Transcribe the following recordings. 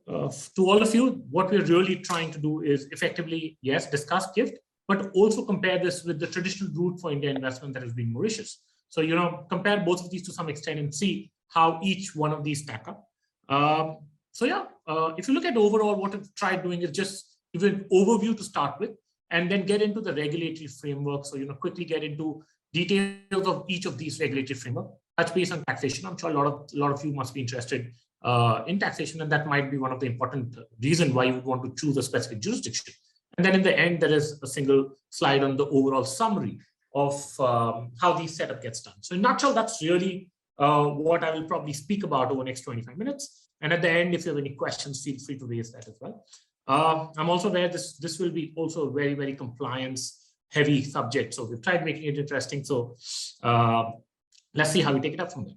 to all of you, what we're really trying to do is effectively, yes, discuss GIFT, but also compare this with the traditional route for India investment that has been Mauritius. So, compare both of these to some extent and see how each one of these stack up. If you look at overall, what I've tried doing is just give an overview to start with, and then get into the regulatory framework. So, quickly get into details of each of these regulatory framework. Touch base on taxation. I'm sure a lot of you must be interested in taxation, and that might be one of the important reasons why you would want to choose a specific jurisdiction. And then in the end, there is a single slide on the overall summary of how the setup gets done. So in a nutshell, that's really what I will probably speak about over the next 25 minutes. And at the end, if you have any questions, feel free to raise that as well. I'm also aware this will be also a very, very compliance heavy subject. So we've tried making it interesting. So let's see how we take it up from there.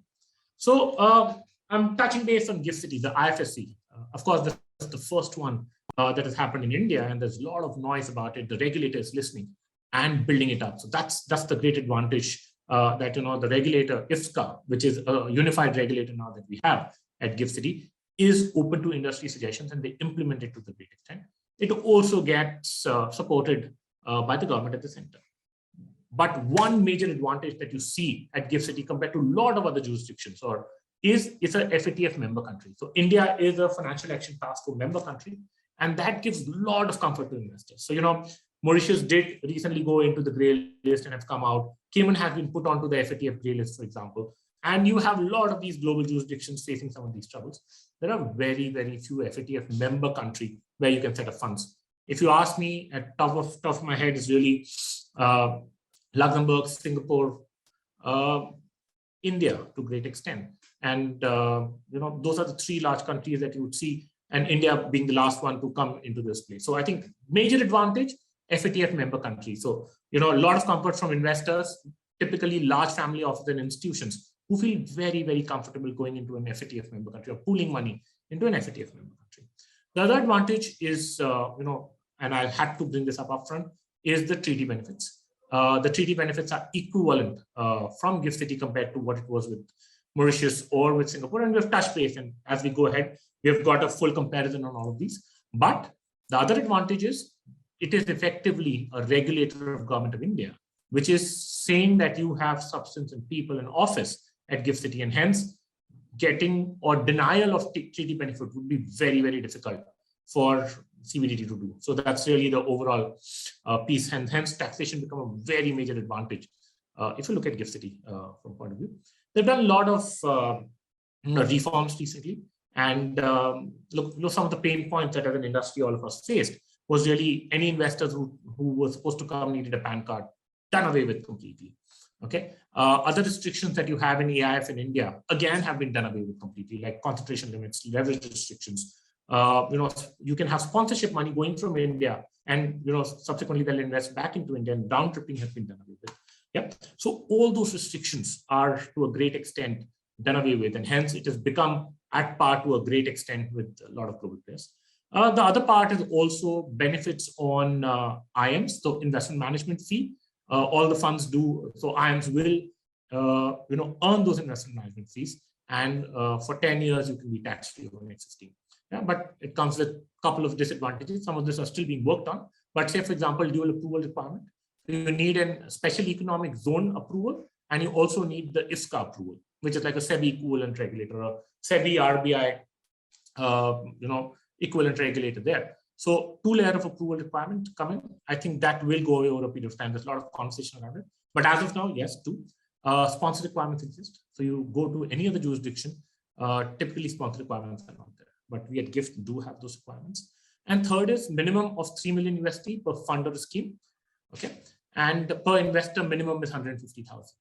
So I'm touching base on GIFT City, the IFSC. Of course, this is the first one that has happened in India, and there's a lot of noise about it. The regulator is listening and building it up. So that's the great advantage that the regulator IFSC, which is a unified regulator now that we have at GIFT City, is open to industry suggestions, and they implement it to the great extent. It also gets supported by the government at the center. But one major advantage that you see at GIFT City compared to a lot of other jurisdictions is it's a FATF member country. So India is a Financial Action Task Force member country, and that gives a lot of comfort to investors. So, Mauritius did recently go into the gray list and have come out. Cayman has been put onto the FATF gray list, for example. And you have a lot of these global jurisdictions facing some of these troubles. There are very, very few FATF member country where you can set up funds. If you ask me, at top of my head is really Luxembourg, Singapore, India to a great extent. And those are the three large countries that you would see, and India being the last one to come into this place. So I think major advantage, FATF member country. So, a lot of comfort from investors, typically large family offices and institutions who feel very, very comfortable going into an FATF member country or pooling money into an FATF member country. The other advantage is, and I had to bring this up upfront, is the treaty benefits. The treaty benefits are equivalent from GIFT City compared to what it was with Mauritius or with Singapore, and we've touched base, and as we go ahead, we've got a full comparison on all of these. But the other advantage is it is effectively a regulator of Government of India, which is saying that you have substance and people in office at GIFT City, and hence getting or denial of treaty benefit would be very, very difficult for CBDT to do. So that's really the overall piece, and hence taxation become a very major advantage if you look at GIFT City from point of view. They've done a lot of reforms recently, and look, some of the pain points that as an industry all of us faced was really any investors who were supposed to come needed a PAN card, done away with completely. Okay. Other restrictions that you have in EIF in India, again, have been done away with completely, like concentration limits, leverage restrictions. You can have sponsorship money going from India, and subsequently they'll invest back into India, and round tripping has been done away with. Yep. So all those restrictions are to a great extent done away with, and hence it has become at par to a great extent with a lot of global players. The other part is also benefits on IMs, so investment management fee. All the funds do, so IMs will earn those investment management fees, and for 10 years you can be tax free over the next 15. Yeah, but it comes with a couple of disadvantages. Some of this are still being worked on, but say for example, dual approval requirement. You need a special economic zone approval, and you also need the IFSC approval, which is like a SEBI equivalent regulator, or SEBI RBI, equivalent regulator there. So 2 layers of approval requirement come in. I think that will go away over a period of time. There's a lot of conversation around it, but as of now, yes, 2 sponsor requirements exist. So you go to any other jurisdiction, typically sponsor requirements are not there, but we at GIFT do have those requirements. And third is minimum of 3 million USD per fund or scheme. Okay, and per investor minimum is 150,000.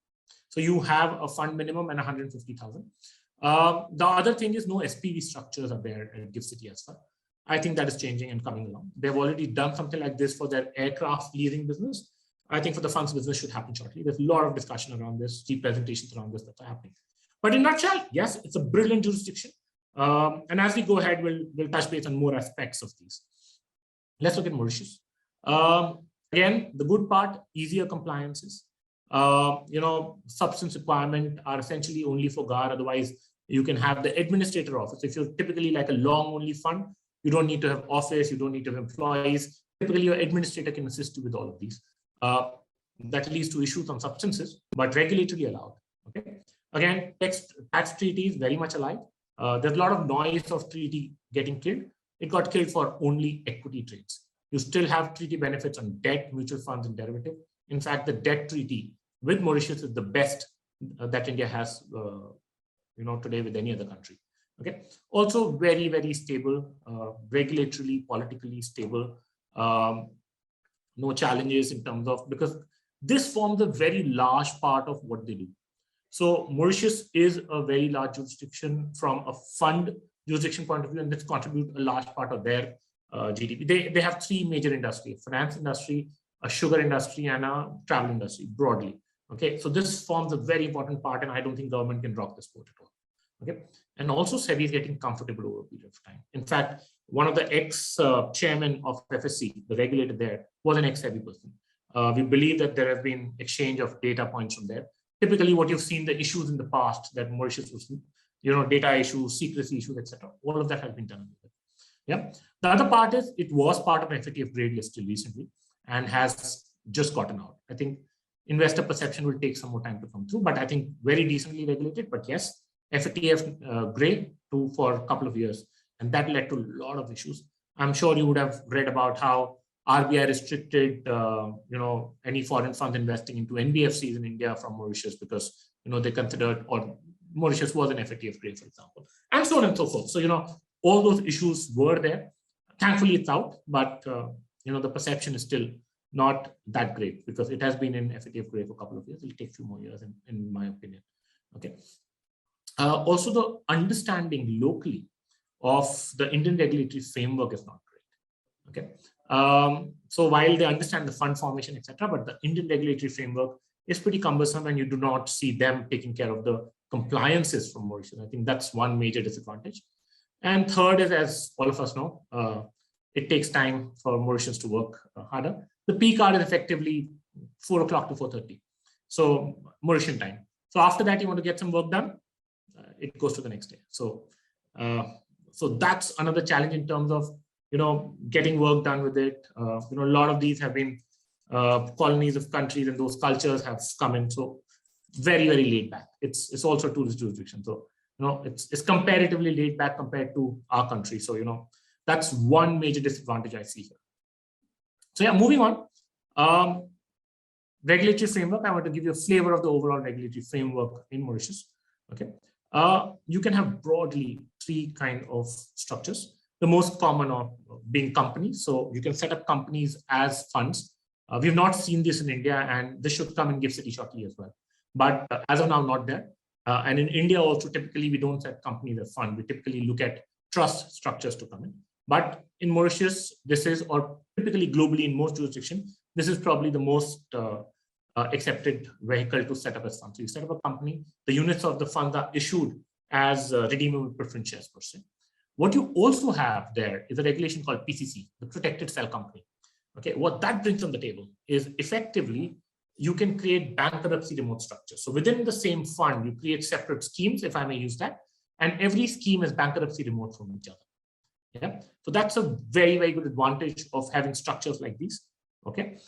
So you have a fund minimum and 150,000. The other thing is no SPV structures are there at GIFT City as well. I think that is changing and coming along. They've already done something like this for their aircraft leasing business. I think for the funds business should happen shortly. There's a lot of discussion around this, presentations around this that are happening. But in a nutshell, yes, it's a brilliant jurisdiction. And as we go ahead, we'll touch base on more aspects of these. Let's look at Mauritius. Again, the good part, easier compliances. Substance requirement are essentially only for GAR. Otherwise, you can have the administrator office. If you're typically like a long only fund, You don't need to have office. You don't need to have employees. Typically, your administrator can assist you with all of these. That leads to issues on substances, but regulatory allowed. Okay. Again, tax treaty is very much alive. There's a lot of noise of treaty getting killed. It got killed for only equity trades. You still have treaty benefits on debt, mutual funds, and derivative. In fact, the debt treaty with Mauritius is the best that India has, today with any other country. Okay. Also, very, very stable, regulatorily, politically stable. No challenges in terms of, because this forms a very large part of what they do. So Mauritius is a very large jurisdiction from a fund jurisdiction point of view, and this contributes a large part of their GDP. They have three major industries: finance industry, a sugar industry, and a travel industry broadly. Okay, so this forms a very important part, and I don't think government can rock this boat at all. Okay, and also SEBI is getting comfortable over a period of time. In fact, one of the ex-chairman of FSC, the regulator there, was an ex-SEBI person. We believe that there has been exchange of data points from there. Typically, what you've seen, the issues in the past that Mauritius was, data issues, secrecy issues, etc. All of that has been done. Yeah. The other part is it was part of FATF grade list till recently and has just gotten out. I think investor perception will take some more time to come through, but I think very decently regulated. But yes, FATF grade for a couple of years, and that led to a lot of issues. I'm sure you would have read about how RBI restricted, any foreign funds investing into NBFCs in India from Mauritius because, they considered, or Mauritius was an FATF grade, for example, and so on and so forth. So, all those issues were there. Thankfully, it's out, but, the perception is still not that great because it has been in FATF grade for a couple of years. It'll take a few more years, in my opinion. Okay. Also, the understanding locally of the Indian regulatory framework is not great. Okay. So while they understand the fund formation, etc., but the Indian regulatory framework is pretty cumbersome, and you do not see them taking care of the compliances from Mauritius. I think that's one major disadvantage. And third is, as all of us know, it takes time for Mauritians to work harder. The peak hour is effectively 4 o'clock to 4:30, so Mauritian time. So after that, you want to get some work done, it goes to the next day. So, so that's another challenge in terms of getting work done with it. A lot of these have been colonies of countries, and those cultures have come in. So very, very laid back. It's also a tourist jurisdiction. So, it's comparatively laid back compared to our country. So, that's one major disadvantage I see here. So yeah, moving on. Regulatory framework, I want to give you a flavor of the overall regulatory framework in Mauritius. Okay. You can have broadly three kind of structures. The most common of being companies. So you can set up companies as funds. We've not seen this in India, and this should come in GIFT City shortly as well. But as of now, not there. And in India also, typically, we don't set companies as fund. We typically look at trust structures to come in. But in Mauritius, this is, or typically globally in most jurisdictions, this is probably the most accepted vehicle to set up as funds. So you set up a company, the units of the fund are issued as redeemable preference shares per se. What you also have there is a regulation called PCC, the Protected Cell Company. Okay, what that brings on the table is effectively you can create bankruptcy remote structures. So within the same fund, you create separate schemes, if I may use that, and every scheme is bankruptcy remote from each other. Yeah, so that's a very, very good advantage of having structures like these. Okay,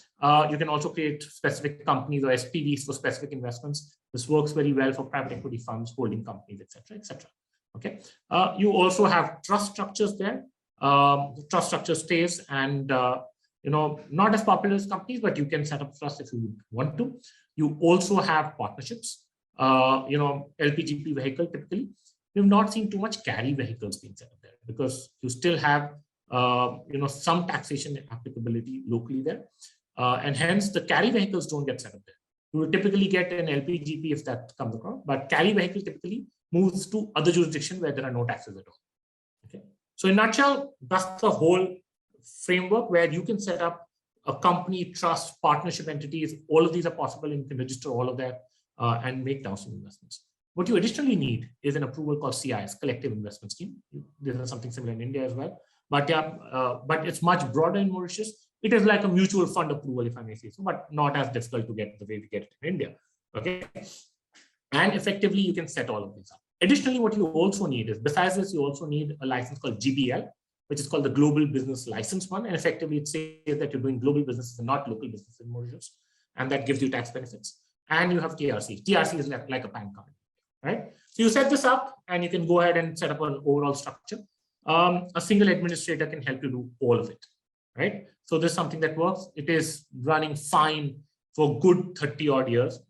you can also create specific companies or SPVs for specific investments. This works very well for private equity funds, holding companies, etc., etc. Okay, you also have trust structures there. Trust structure stays, and not as popular as companies, but you can set up trust if you want to. You also have partnerships. LPGP vehicle typically. We've not seen too much carry vehicles being set up there because you still have some taxation applicability locally there, and hence the carry vehicles don't get set up there. You will typically get an LPGP if that comes across, but carry vehicle typically moves to other jurisdictions where there are no taxes at all. Okay, so in a nutshell, that's the whole framework where you can set up a company, trust, partnership entities. All of these are possible, and you can register all of that and make downstream investments. What you additionally need is an approval called CIS, Collective Investment Scheme. This is something similar in India as well. But yeah, but it's much broader in Mauritius. It is like a mutual fund approval, if I may say so, but not as difficult to get the way we get it in India. Okay, and effectively you can set all of these up. Additionally, what you also need is, besides this, you also need a license called GBL, which is called the Global Business License one. And effectively, it says that you're doing global business and not local business in Mauritius. And that gives you tax benefits. And you have TRC. TRC is like a PAN card, right? So you set this up and you can go ahead and set up an overall structure. A single administrator can help you do all of it, right? So this is something that works. It is running fine for good 30 odd years,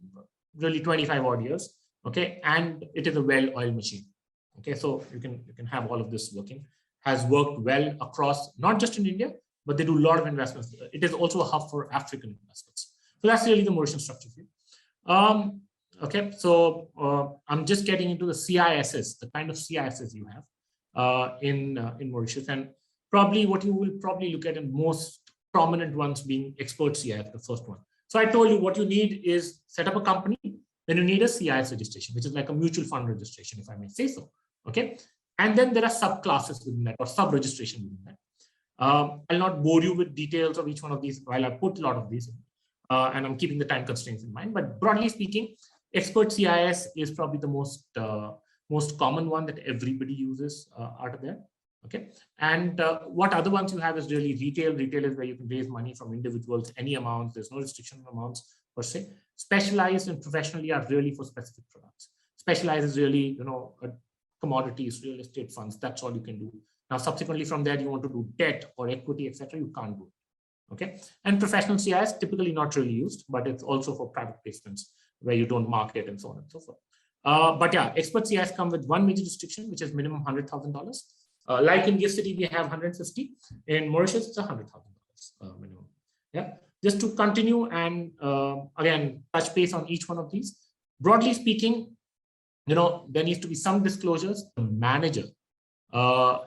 really 25 odd years, okay? And it is a well-oiled machine, okay? So you can have all of this working. Has worked well across, not just in India, but they do a lot of investments. It is also a hub for African investments. So that's really the Mauritian structure view. Okay, so I'm just getting into the CISs, the kind of CISs you have in Mauritius, and probably what you will probably look at in most prominent ones being expert CIS, the first one. So I told you what you need is set up a company, then you need a CIS registration, which is like a mutual fund registration, if I may say so. Okay, and then there are subclasses within that or sub-registration within that. I'll not bore you with details of each one of these while I put a lot of these in. And I'm keeping the time constraints in mind, but broadly speaking, expert CIS is probably the most common one that everybody uses out of there. Okay, and what other ones you have is really retail. Retail is where you can raise money from individuals, any amounts. There's no restriction on amounts per se. Specialized and professionally are really for specific products. Specialized is really, commodities, real estate funds. That's all you can do. Now, subsequently from there, you want to do debt or equity, etc. You can't do it. Okay, and professional CIS typically not really used, but it's also for private placements where you don't market and so on and so forth. But yeah, expert CIS come with one major restriction, which is minimum $100,000. Like in Gift City, we have 150. In Mauritius, it's $100,000 minimum. Yeah, just to continue and again touch base on each one of these. Broadly speaking, there needs to be some disclosures. The manager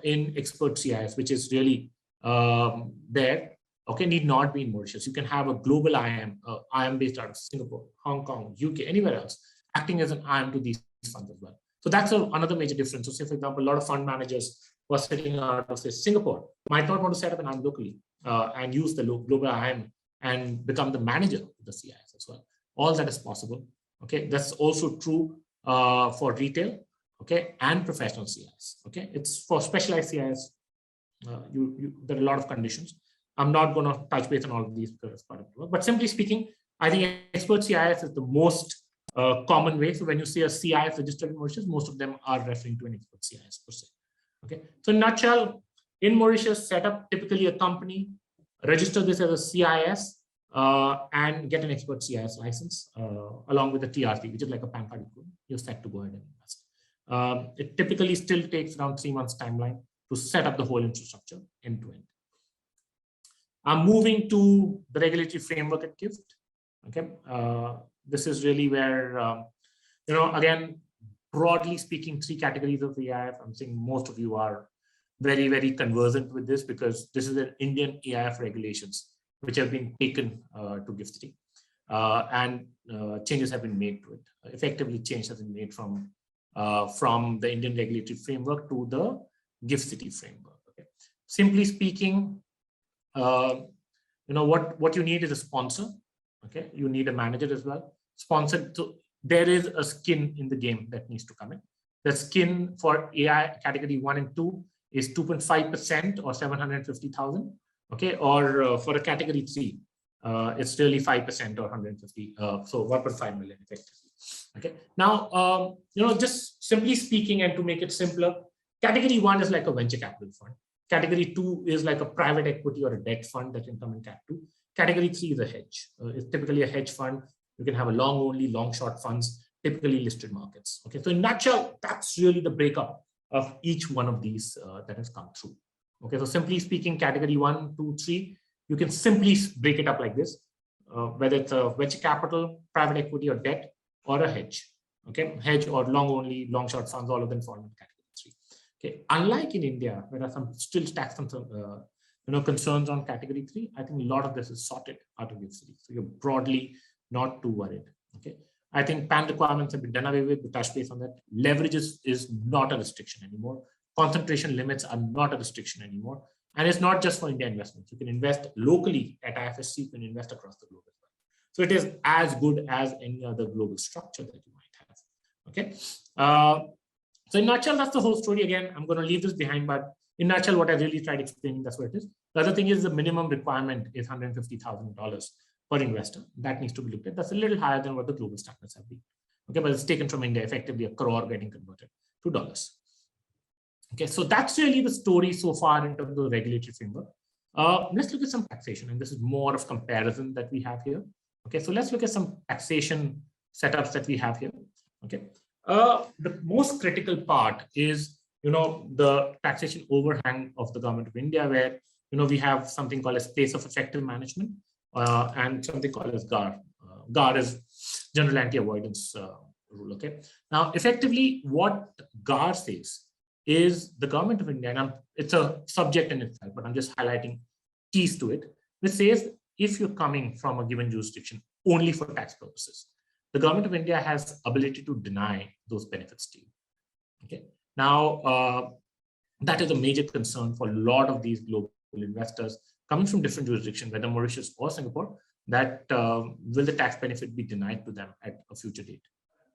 in expert CIS, which is really there. Okay, need not be in Mauritius. You can have a global IAM, IAM based out of Singapore, Hong Kong, UK, anywhere else, acting as an IAM to these funds as well. So that's another major difference. So say, for example, a lot of fund managers who are sitting out of, say, Singapore might not want to set up an IAM locally and use the global IAM and become the manager of the CIS as well. All that is possible. Okay, that's also true for retail, okay, and professional CIS. Okay, it's for specialized CIS. There are a lot of conditions. I'm not going to touch base on all of these because it's part of the work. But simply speaking, I think expert CIS is the most common way. So when you see a CIS registered in Mauritius, most of them are referring to an expert CIS per se. Okay. So in a nutshell, in Mauritius, set up typically a company, register this as a CIS, and get an expert CIS license along with a TRC, which is like a PAN card equivalent. You're set to go ahead and invest. It typically still takes around 3 months timeline to set up the whole infrastructure end to end. I'm moving to the regulatory framework at GIFT. Okay, this is really where, again, broadly speaking, 3 categories of AIF. I'm saying most of you are very, very conversant with this because this is an Indian AIF regulations which have been taken to GIFT City, and changes have been made to it. Effectively, change has been made from the Indian regulatory framework to the GIFT City framework. Okay. Simply speaking, what you need is a sponsor. Okay, you need a manager as well. Sponsor. So there is a skin in the game that needs to come in. The skin for AI category 1 and 2 is 2.5% or 750,000. Okay, or for a category 3, it's really 5% or 150. So 1.5 million effectively. Okay. Now, just simply speaking, and to make it simpler, category 1 is like a venture capital fund. Category 2 is like a private equity or a debt fund that can come in Cat 2. Category 3 is a hedge. It's typically a hedge fund. You can have a long only, long short funds, typically listed markets. Okay, so in a nutshell, that's really the breakup of each one of these that has come through. Okay, so simply speaking, category 1, 2, 3, you can simply break it up like this, whether it's a venture capital, private equity or debt, or a hedge. Okay, hedge or long only, long short funds, all of them fall in category 3. Okay, unlike in India, there are some still tax concerns on category 3. I think a lot of this is sorted out of GIFT City, so you're broadly not too worried. Okay, I think PAN requirements have been done away with. We touch base on that. Leverage is not a restriction anymore. Concentration limits are not a restriction anymore, and it's not just for India investments. You can invest locally at IFSC. You can invest across the globe as well. So it is as good as any other global structure that you might have. Okay. So in a nutshell, that's the whole story. Again, I'm going to leave this behind, but in a nutshell, what I really tried explaining, that's what it is. The other thing is the minimum requirement is $150,000 per investor. That needs to be looked at. That's a little higher than what the global standards have been. Okay, but it's taken from India, effectively a crore getting converted to dollars. Okay, so that's really the story so far in terms of the regulatory framework. Let's look at some taxation, and this is more of comparison that we have here. Okay, so let's look at some taxation setups that we have here. Okay, the most critical part is, the taxation overhang of the government of India, where, we have something called as place of effective management and something called as GAR. GAR is general anti-avoidance rule. Okay, now effectively what GAR says is the government of India, and it's a subject in itself, but I'm just highlighting keys to it, which says if you're coming from a given jurisdiction only for tax purposes, the government of India has ability to deny those benefits to you. Okay, now that is a major concern for a lot of these global investors coming from different jurisdictions, whether Mauritius or Singapore, that will the tax benefit be denied to them at a future date?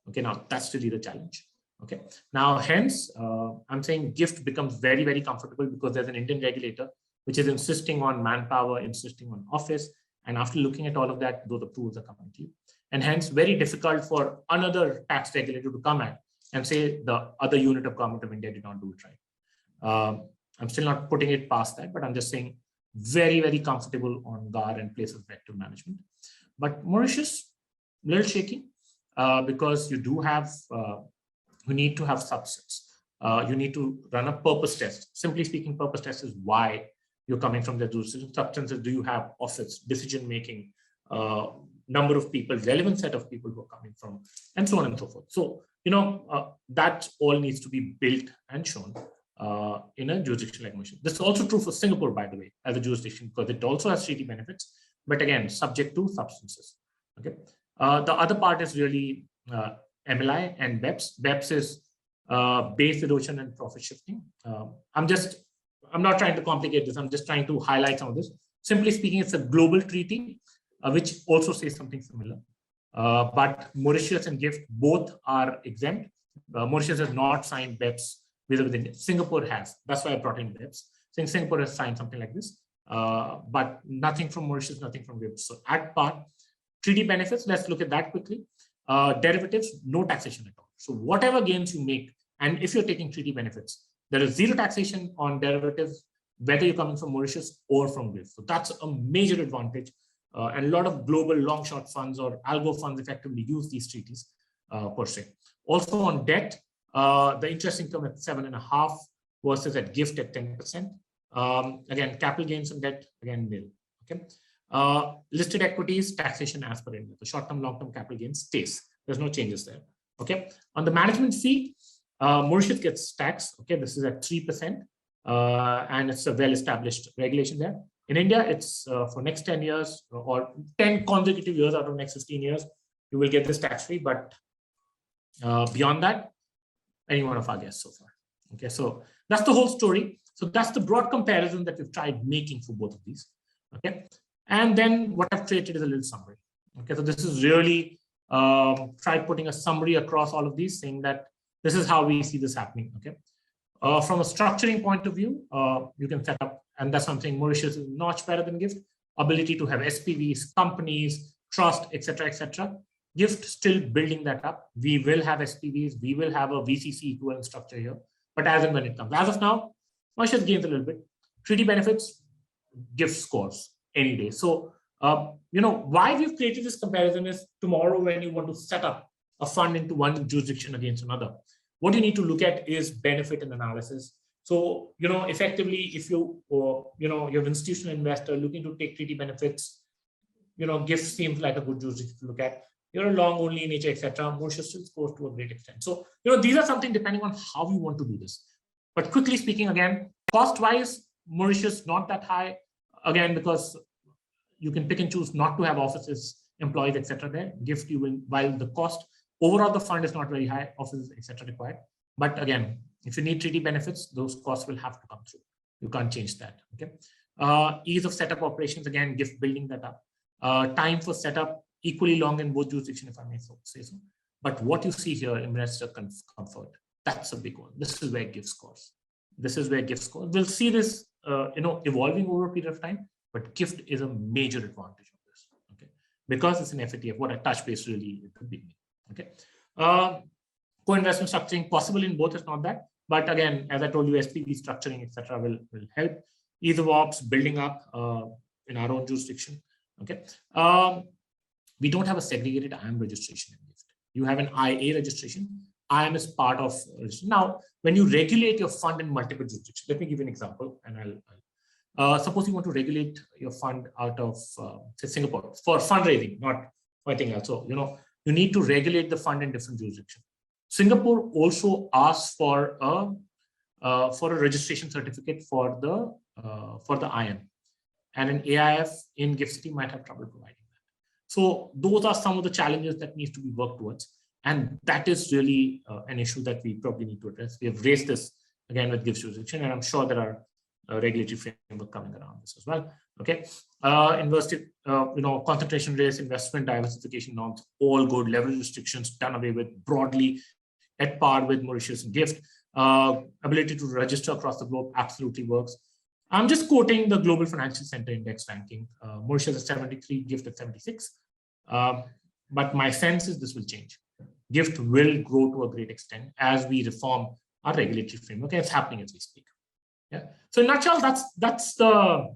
Okay, now that's really the challenge. Okay, now hence I'm saying GIFT becomes very, very comfortable because there's an Indian regulator which is insisting on manpower, insisting on office, and after looking at all of that, those approvals are coming to you, and hence very difficult for another tax regulator to come at and say the other unit of government of India did not do it right. I'm still not putting it past that, but I'm just saying very, very comfortable on GAR and place of effective management. But Mauritius, a little shaky because you do have you need to have substance. You need to run a purpose test. Simply speaking, purpose test is why you're coming from the jurisdiction. Substances, do you have office, decision-making, number of people, relevant set of people who are coming from, and so on and so forth. So, that all needs to be built and shown in a jurisdiction like Mauritius. This is also true for Singapore, by the way, as a jurisdiction, because it also has treaty benefits, but again, subject to substances. Okay. The other part is really MLI and BEPS. BEPS is base erosion and profit shifting. I'm not trying to complicate this. I'm just trying to highlight some of this. Simply speaking, it's a global treaty, which also says something similar. But Mauritius and GIFT both are exempt. Mauritius has not signed BEPS with India. Singapore has. That's why I brought in BEPS. Saying Singapore has signed something like this, but nothing from Mauritius, nothing from GIFT. So at part, treaty benefits, let's look at that quickly. Derivatives, no taxation at all. So whatever gains you make, and if you're taking treaty benefits, there is zero taxation on derivatives, whether you're coming from Mauritius or from GIFT. So that's a major advantage. And a lot of global long short funds or algo funds effectively use these treaties per se. Also on debt, the interest income at 7.5 versus at GIFT at 10%. Again, capital gains on debt, again, nil. Okay. Listed equities, taxation as per India. The short-term, long-term capital gains stays. There's no changes there. Okay. On the management fee, Mauritius gets taxed. Okay, this is at 3%, and it's a well-established regulation there. In India, it's for next 10 years or 10 consecutive years out of next 15 years, you will get this tax-free. But beyond that, any one of our guests so far. Okay, so that's the whole story. So that's the broad comparison that we've tried making for both of these. Okay, and then what I've created is a little summary. Okay, so this is really tried putting a summary across all of these, saying that this is how we see this happening. Okay, from a structuring point of view, you can set up, and that's something Mauritius is much better than GIFT. Ability to have SPVs, companies, trust, etc., etc. GIFT still building that up. We will have SPVs. We will have a VCC equivalent structure here. But as and when it comes, as of now, Mauritius gains a little bit. Treaty benefits, GIFT scores any day. So, why we've created this comparison is tomorrow when you want to set up a fund into one jurisdiction against another, what you need to look at is benefit and analysis. So, effectively, if you, you're an institutional investor looking to take treaty benefits, GIFT seems like a good jurisdiction to look at. You're a long only in nature, etc. Mauritius still scores to a great extent. So, these are something depending on how you want to do this. But quickly speaking, again, cost-wise, Mauritius not that high. Again, because you can pick and choose not to have offices, employees, etc. there. GIFT, you will, while the cost overall the fund is not very high, offices, etc. required. But again, if you need treaty benefits, those costs will have to come through. You can't change that. Okay. Ease of setup operations, again, GIFT building that up. Time for setup equally long in both jurisdictions, if I may say so. But what you see here, investor comfort, that's a big one. This is where GIFT scores. This is where GIFT scores. We'll see this, evolving over a period of time, but GIFT is a major advantage of this, okay? Because it's an FATF, what I touched base really at the beginning, okay? Co-investment structuring possible in both, is not that, but again, as I told you, SPV structuring, etc., will help. Ease of ops, building up in our own jurisdiction, okay? We don't have a segregated IAM registration in GIFT. You have an IA registration. IAM is part of now. When you regulate your fund in multiple jurisdictions, let me give you an example, and I'll suppose you want to regulate your fund out of say Singapore for fundraising, not for anything else. So you need to regulate the fund in different jurisdictions. Singapore also asks for a registration certificate for the IAM, and an AIF in GIFT City might have trouble providing that. So those are some of the challenges that needs to be worked towards. And that is really an issue that we probably need to address. We have raised this again with GIFT jurisdiction, and I'm sure there are regulatory framework coming around this as well. Okay, concentration risk, investment diversification norms, all good. Leverage restrictions done away with broadly, at par with Mauritius and GIFT. Ability to register across the globe absolutely works. I'm just quoting the Global Financial Center Index ranking. Mauritius is 73, GIFT at 76. But my sense is this will change. GIFT will grow to a great extent as we reform our regulatory framework. And it's happening as we speak. Yeah. So in a nutshell, that's the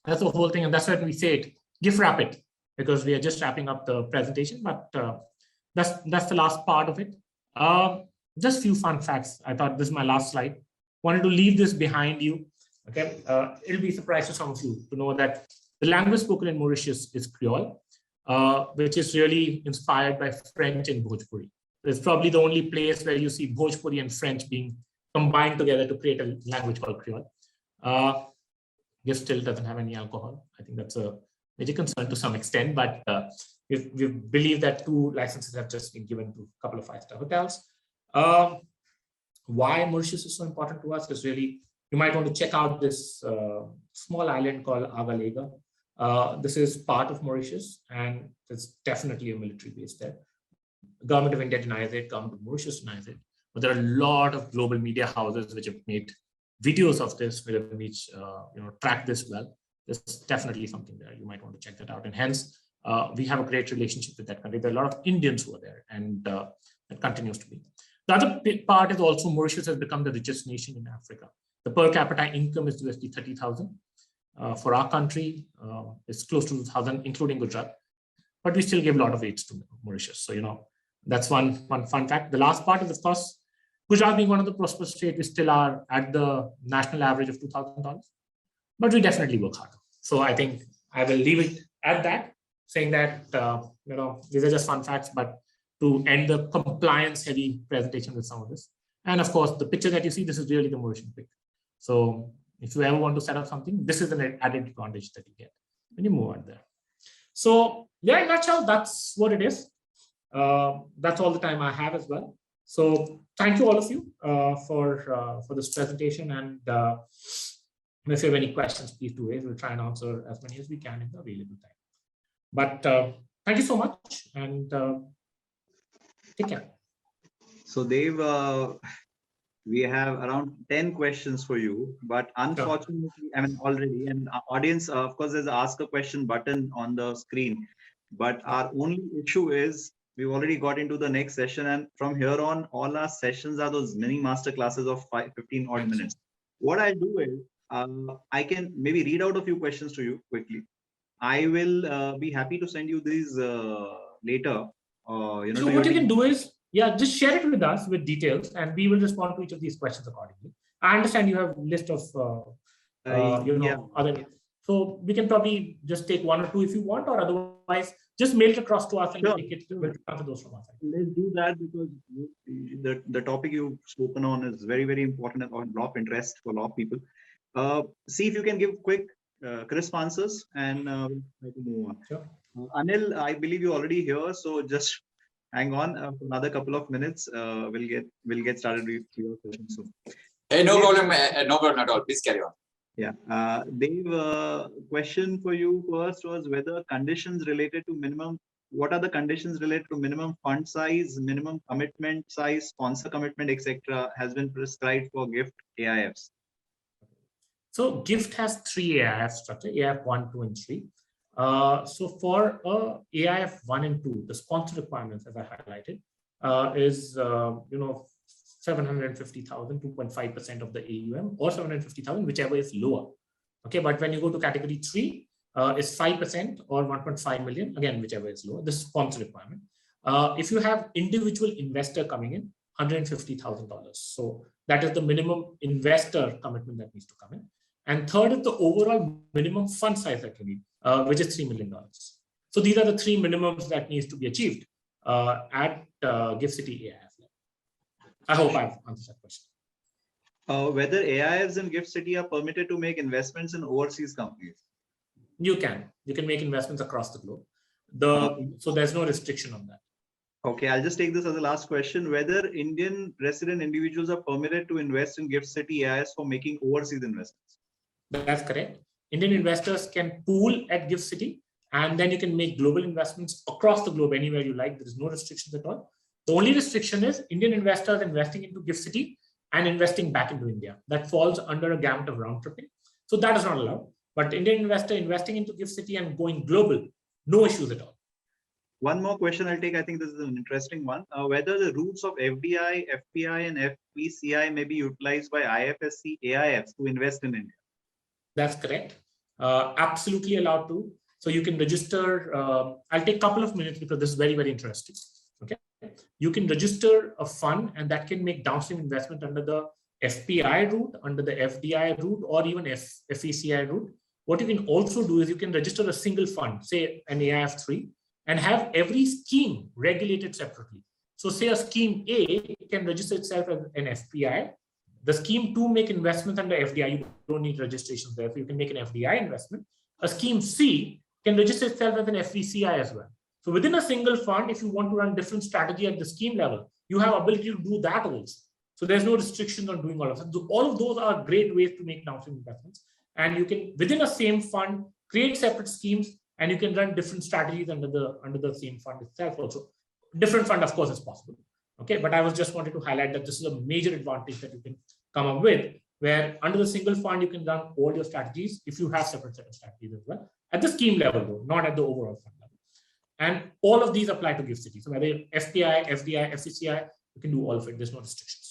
whole thing, and that's why we say it. GIFT wrap it, because we are just wrapping up the presentation. But that's the last part of it. Just few fun facts. I thought this is my last slide. Wanted to leave this behind you. Okay. It'll be a surprise to some of you to know that the language spoken in Mauritius is Creole, which is really inspired by French and Bhojpuri. It's probably the only place where you see Bhojpuri and French being combined together to create a language called Creole. GIFT still doesn't have any alcohol. I think that's a major concern to some extent, but we believe that 2 licenses have just been given to a couple of 5-star hotels. Why Mauritius is so important to us is really, you might want to check out this small island called Agalega. This is part of Mauritius, and there's definitely a military base there. The government of India denies it, government of Mauritius denies it, but there are a lot of global media houses which have made videos of this, which track this well. There's definitely something there. You might want to check that out, and hence we have a great relationship with that country. There are a lot of Indians who are there, and that continues to be. The other part is also Mauritius has become the richest nation in Africa. The per capita income is USD 30,000. For our country, it's close to 2,000, including Gujarat, but we still give a lot of aids to Mauritius. So, that's one fun fact. The last part is, of course, Gujarat being one of the prosperous states, we still are at the national average of $2,000, but we definitely work hard. So I think I will leave it at that, saying that, these are just fun facts, but to end the compliance heavy presentation with some of this. And of course, the picture that you see, this is really the Mauritian pic. So if you ever want to set up something, this is an added advantage that you get when you move on there. So yeah, in a nutshell, that's what it is. That's all the time I have as well. So thank you all of you for this presentation. And if you have any questions, please do raise. We'll try and answer as many as we can in the available time. But thank you so much, and take care. So Dave, we have around 10 questions for you, but unfortunately, already, and our audience, of course, there's an ask a question button on the screen, but our only issue is we've already got into the next session, and from here on, all our sessions are those mini master classes of 15 odd minutes. What I do is, I can maybe read out a few questions to you quickly. I will be happy to send you these later. So what you can do is, just share it with us with details, and we will respond to each of these questions accordingly. I understand you have a list of other. So we can probably just take 1 or 2 if you want, or otherwise just mail it across to us and take it. We'll answer those from our side. Let's do that, because the topic you've spoken on is very, very important and of a lot of interest for a lot of people. See if you can give quick, crisp answers, and we'll try to move on. Sure. Anil, I believe you're already here, so just hang on for another couple of minutes. We'll get started with your question soon. Hey, no problem at all. Please carry on. Yeah, Dave, question for you first was whether conditions related to minimum. What are the conditions related to minimum fund size, minimum commitment size, sponsor commitment, etc., has been prescribed for GIFT AIFs? So GIFT has 3 AIF structure, AIF 1, 2, and 3. So for AIF 1 and 2, the sponsor requirements, as I highlighted, is 750,000, 2.5% of the AUM, or 750,000, whichever is lower. Okay, but when you go to category 3, it's 5% or 1.5 million, again, whichever is lower. This is sponsor requirement. If you have individual investor coming in, $150,000. So that is the minimum investor commitment that needs to come in. And third is the overall minimum fund size that you need, which is $3 million. So these are the 3 minimums that needs to be achieved at GIFT City AIF level. I hope I've answered that question. Whether AIFs in GIFT City are permitted to make investments in overseas companies? You can make investments across the globe. So there's no restriction on that. Okay, I'll just take this as the last question. Whether Indian resident individuals are permitted to invest in GIFT City AIS for making overseas investments? That's correct. Indian investors can pool at GIFT City, and then you can make global investments across the globe anywhere you like. There is no restrictions at all. The only restriction is Indian investors investing into GIFT City and investing back into India. That falls under a gamut of round tripping. So that is not allowed. But Indian investor investing into GIFT City and going global, no issues at all. One more question I'll take. I think this is an interesting one. Whether the routes of FDI, FPI, and FVCI may be utilized by IFSC AIFs to invest in India. That's correct. Absolutely allowed to. So you can register. I'll take a couple of minutes because this is very, very interesting. Okay. You can register a fund and that can make downstream investment under the FPI route, under the FDI route, or even FVCI route. What you can also do is you can register a single fund, say an AIF3, and have every scheme regulated separately. So say a scheme A can register itself as an FPI. The scheme 2 make investments under FDI. You don't need registrations there. So you can make an FDI investment. A scheme C can register itself as an FVCI as well. So within a single fund, if you want to run different strategy at the scheme level, you have ability to do that also. So there's no restrictions on doing all of that. So all of those are great ways to make downstream investments. And you can, within a same fund, create separate schemes, and you can run different strategies under the same fund itself also. Different fund, of course, is possible. Okay, but I was just wanted to highlight that this is a major advantage that you can come up with, where under the single fund, you can run all your strategies if you have separate set of strategies as well, at the scheme level though, not at the overall fund level. And all of these apply to GIFT City. So whether FPI, FDI, FCCI, you can do all of it. There's no restrictions.